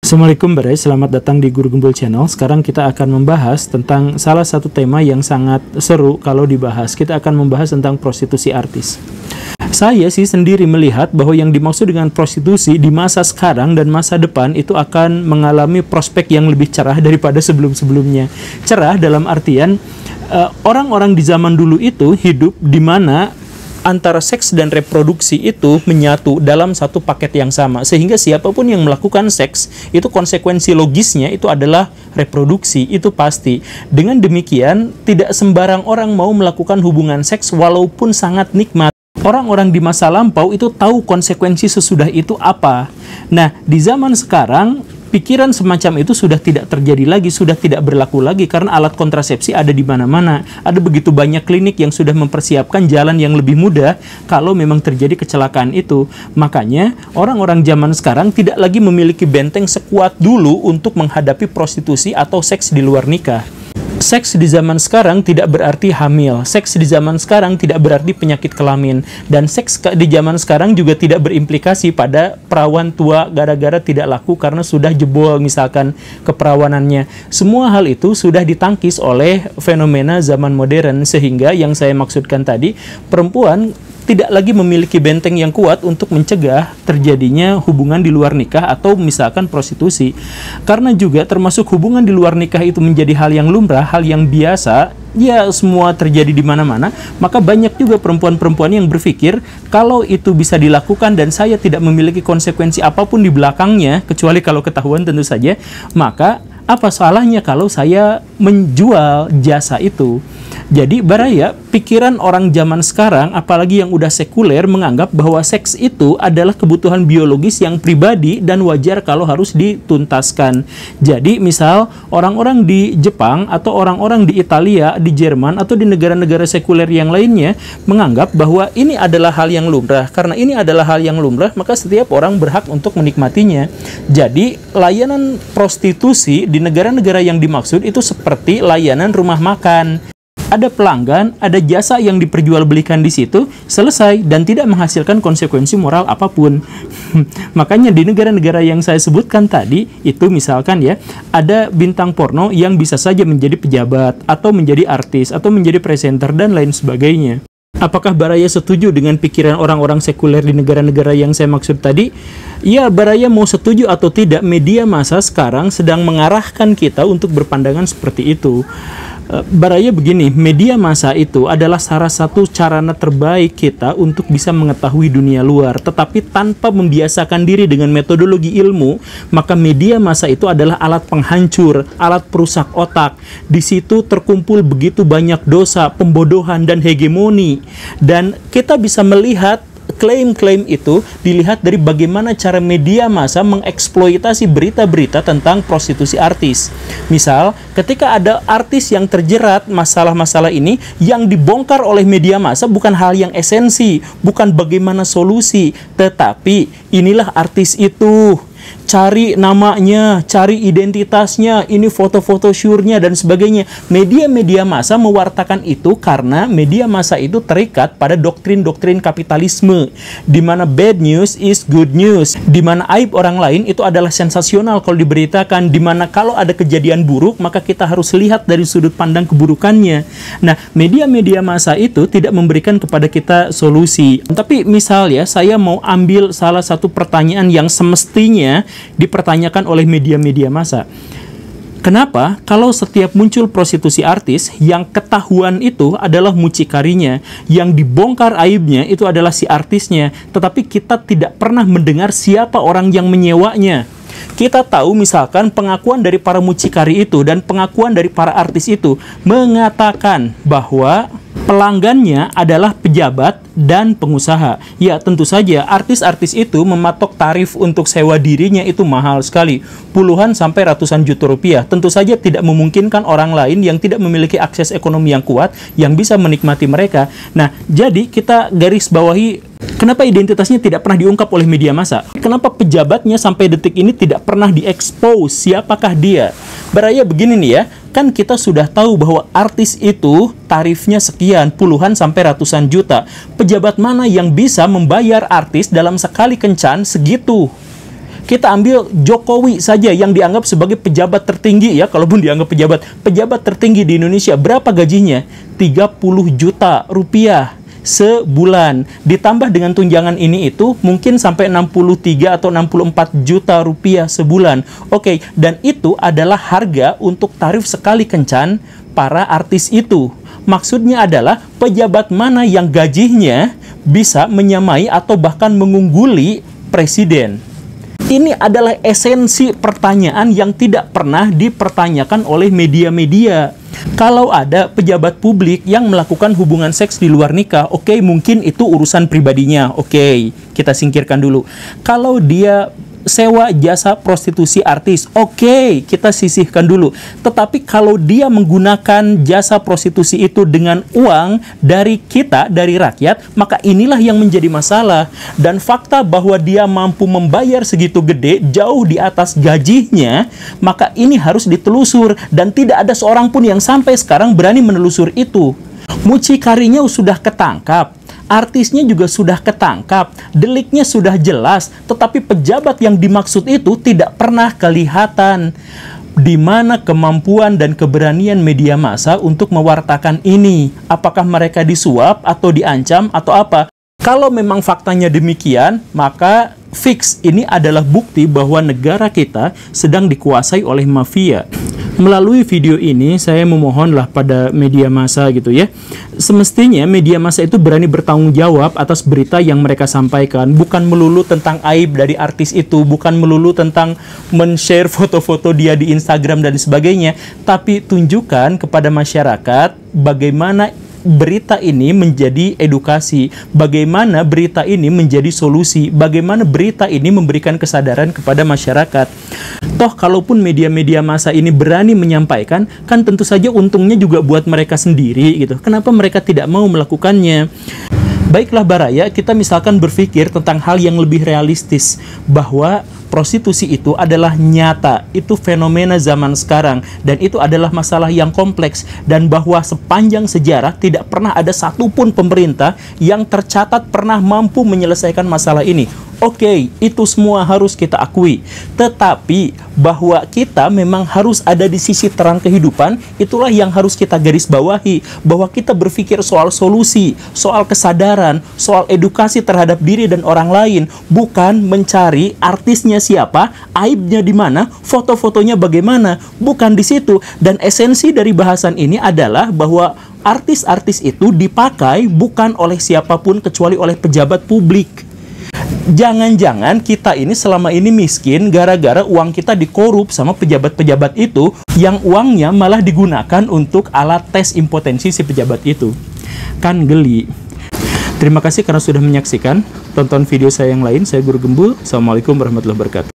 Assalamualaikum Barai, selamat datang di Guru Gembul Channel. Sekarang kita akan membahas tentang salah satu tema yang sangat seru kalau dibahas. Kita akan membahas tentang prostitusi artis. Saya sih sendiri melihat bahwa yang dimaksud dengan prostitusi di masa sekarang dan masa depan itu akan mengalami prospek yang lebih cerah daripada sebelum-sebelumnya. Cerah dalam artian orang-orang di zaman dulu itu hidup di mana antara seks dan reproduksi itu menyatu dalam satu paket yang sama, sehingga siapapun yang melakukan seks itu konsekuensi logisnya itu adalah reproduksi, itu pasti. Dengan demikian tidak sembarang orang mau melakukan hubungan seks walaupun sangat nikmat. Orang-orang di masa lampau itu tahu konsekuensi sesudah itu apa. Nah, di zaman sekarang pikiran semacam itu sudah tidak terjadi lagi, sudah tidak berlaku lagi karena alat kontrasepsi ada di mana-mana. Ada begitu banyak klinik yang sudah mempersiapkan jalan yang lebih mudah kalau memang terjadi kecelakaan itu. Makanya orang-orang zaman sekarang tidak lagi memiliki benteng sekuat dulu untuk menghadapi prostitusi atau seks di luar nikah. Seks di zaman sekarang tidak berarti hamil. Seks di zaman sekarang tidak berarti penyakit kelamin. Dan seks di zaman sekarang juga tidak berimplikasi pada perawan tua gara-gara tidak laku karena sudah jebol misalkan keperawanannya. Semua hal itu sudah ditangkis oleh fenomena zaman modern, sehingga yang saya maksudkan tadi, perempuan tidak lagi memiliki benteng yang kuat untuk mencegah terjadinya hubungan di luar nikah atau misalkan prostitusi. Karena juga termasuk hubungan di luar nikah itu menjadi hal yang lumrah, hal yang biasa, ya semua terjadi di mana-mana, maka banyak juga perempuan-perempuan yang berpikir kalau itu bisa dilakukan dan saya tidak memiliki konsekuensi apapun di belakangnya, kecuali kalau ketahuan tentu saja, maka apa salahnya kalau saya menjual jasa itu? Jadi Baraya, pikiran orang zaman sekarang, apalagi yang udah sekuler, menganggap bahwa seks itu adalah kebutuhan biologis yang pribadi dan wajar kalau harus dituntaskan. Jadi misal orang-orang di Jepang atau orang-orang di Italia, di Jerman atau di negara-negara sekuler yang lainnya menganggap bahwa ini adalah hal yang lumrah. Karena ini adalah hal yang lumrah, maka setiap orang berhak untuk menikmatinya. Jadi layanan prostitusi di negara-negara yang dimaksud itu seperti layanan rumah makan. Ada pelanggan, ada jasa yang diperjualbelikan di situ, selesai, dan tidak menghasilkan konsekuensi moral apapun. Makanya di negara-negara yang saya sebutkan tadi, itu misalkan ya, ada bintang porno yang bisa saja menjadi pejabat, atau menjadi artis, atau menjadi presenter, dan lain sebagainya. Apakah Baraya setuju dengan pikiran orang-orang sekuler di negara-negara yang saya maksud tadi? Ya, Baraya mau setuju atau tidak, media massa sekarang sedang mengarahkan kita untuk berpandangan seperti itu. Baraya begini, media massa itu adalah salah satu sarana terbaik kita untuk bisa mengetahui dunia luar. Tetapi tanpa membiasakan diri dengan metodologi ilmu, maka media massa itu adalah alat penghancur, alat perusak otak. Di situ terkumpul begitu banyak dosa, pembodohan, dan hegemoni. Dan kita bisa melihat klaim-klaim itu dilihat dari bagaimana cara media massa mengeksploitasi berita-berita tentang prostitusi artis. Misal, ketika ada artis yang terjerat masalah-masalah ini, yang dibongkar oleh media massa bukan hal yang esensi, bukan bagaimana solusi, tetapi inilah artis itu. Cari namanya, cari identitasnya, ini foto-foto syurnya dan sebagainya. Media-media massa mewartakan itu karena media massa itu terikat pada doktrin-doktrin kapitalisme, di mana bad news is good news, di mana aib orang lain itu adalah sensasional kalau diberitakan, di mana kalau ada kejadian buruk maka kita harus lihat dari sudut pandang keburukannya. Nah, media-media massa itu tidak memberikan kepada kita solusi. Tapi misal ya, saya mau ambil salah satu pertanyaan yang semestinya dipertanyakan oleh media-media massa. Kenapa kalau setiap muncul prostitusi artis, yang ketahuan itu adalah mucikarinya, yang dibongkar aibnya itu adalah si artisnya, tetapi kita tidak pernah mendengar siapa orang yang menyewanya? Kita tahu misalkan pengakuan dari para mucikari itu dan pengakuan dari para artis itu mengatakan bahwa pelanggannya adalah pejabat dan pengusaha. Ya, tentu saja artis-artis itu mematok tarif untuk sewa dirinya itu mahal sekali, puluhan sampai ratusan juta rupiah. Tentu saja tidak memungkinkan orang lain yang tidak memiliki akses ekonomi yang kuat yang bisa menikmati mereka. Nah, jadi kita garis bawahi kenapa identitasnya tidak pernah diungkap oleh media massa. Kenapa pejabatnya sampai detik ini tidak pernah diekspos siapakah dia. Baraya begini nih ya, kan kita sudah tahu bahwa artis itu tarifnya sekian, puluhan sampai ratusan juta. Pejabat mana yang bisa membayar artis dalam sekali kencan segitu? Kita ambil Jokowi saja yang dianggap sebagai pejabat tertinggi ya, kalaupun dianggap pejabat tertinggi di Indonesia. Berapa gajinya? 30 juta rupiah sebulan. Ditambah dengan tunjangan ini itu mungkin sampai 63 atau 64 juta rupiah sebulan. Oke, dan itu adalah harga untuk tarif sekali kencan para artis itu. Maksudnya adalah pejabat mana yang gajinya bisa menyamai atau bahkan mengungguli presiden. Ini adalah esensi pertanyaan yang tidak pernah dipertanyakan oleh media-media. Kalau ada pejabat publik yang melakukan hubungan seks di luar nikah, oke, mungkin itu urusan pribadinya. Oke, kita singkirkan dulu. Kalau dia sewa jasa prostitusi artis, oke, kita sisihkan dulu. Tetapi kalau dia menggunakan jasa prostitusi itu dengan uang dari kita, dari rakyat, maka inilah yang menjadi masalah. Dan fakta bahwa dia mampu membayar segitu gede, jauh di atas gajinya, maka ini harus ditelusur. Dan tidak ada seorang pun yang sampai sekarang berani menelusur itu. Mucikarinya sudah ketangkap, artisnya juga sudah ketangkap, deliknya sudah jelas, tetapi pejabat yang dimaksud itu tidak pernah kelihatan. Di mana kemampuan dan keberanian media massa untuk mewartakan ini? Apakah mereka disuap atau diancam atau apa? Kalau memang faktanya demikian, maka fix ini adalah bukti bahwa negara kita sedang dikuasai oleh mafia. Melalui video ini, saya memohonlah pada media massa gitu ya. Semestinya media massa itu berani bertanggung jawab atas berita yang mereka sampaikan. Bukan melulu tentang aib dari artis itu, bukan melulu tentang men-share foto-foto dia di Instagram dan sebagainya. Tapi tunjukkan kepada masyarakat bagaimana berita ini menjadi edukasi, bagaimana berita ini menjadi solusi, bagaimana berita ini memberikan kesadaran kepada masyarakat. Toh kalaupun media-media massa ini berani menyampaikan, kan tentu saja untungnya juga buat mereka sendiri gitu. Kenapa mereka tidak mau melakukannya? Baiklah Baraya, kita misalkan berpikir tentang hal yang lebih realistis, bahwa prostitusi itu adalah nyata, itu fenomena zaman sekarang, dan itu adalah masalah yang kompleks, dan bahwa sepanjang sejarah tidak pernah ada satupun pemerintah yang tercatat pernah mampu menyelesaikan masalah ini. Oke, itu semua harus kita akui. Tetapi bahwa kita memang harus ada di sisi terang kehidupan, itulah yang harus kita garis bawahi. Bahwa kita berpikir soal solusi, soal kesadaran, soal edukasi terhadap diri dan orang lain. Bukan mencari artisnya siapa, aibnya di mana, foto-fotonya bagaimana. Bukan di situ. Dan esensi dari bahasan ini adalah bahwa artis-artis itu dipakai bukan oleh siapapun kecuali oleh pejabat publik. Jangan-jangan kita ini selama ini miskin gara-gara uang kita dikorup sama pejabat-pejabat itu, yang uangnya malah digunakan untuk alat tes impotensi si pejabat itu. Kan geli. Terima kasih karena sudah menyaksikan. Tonton video saya yang lain. Saya Guru Gembul. Assalamualaikum warahmatullahi wabarakatuh.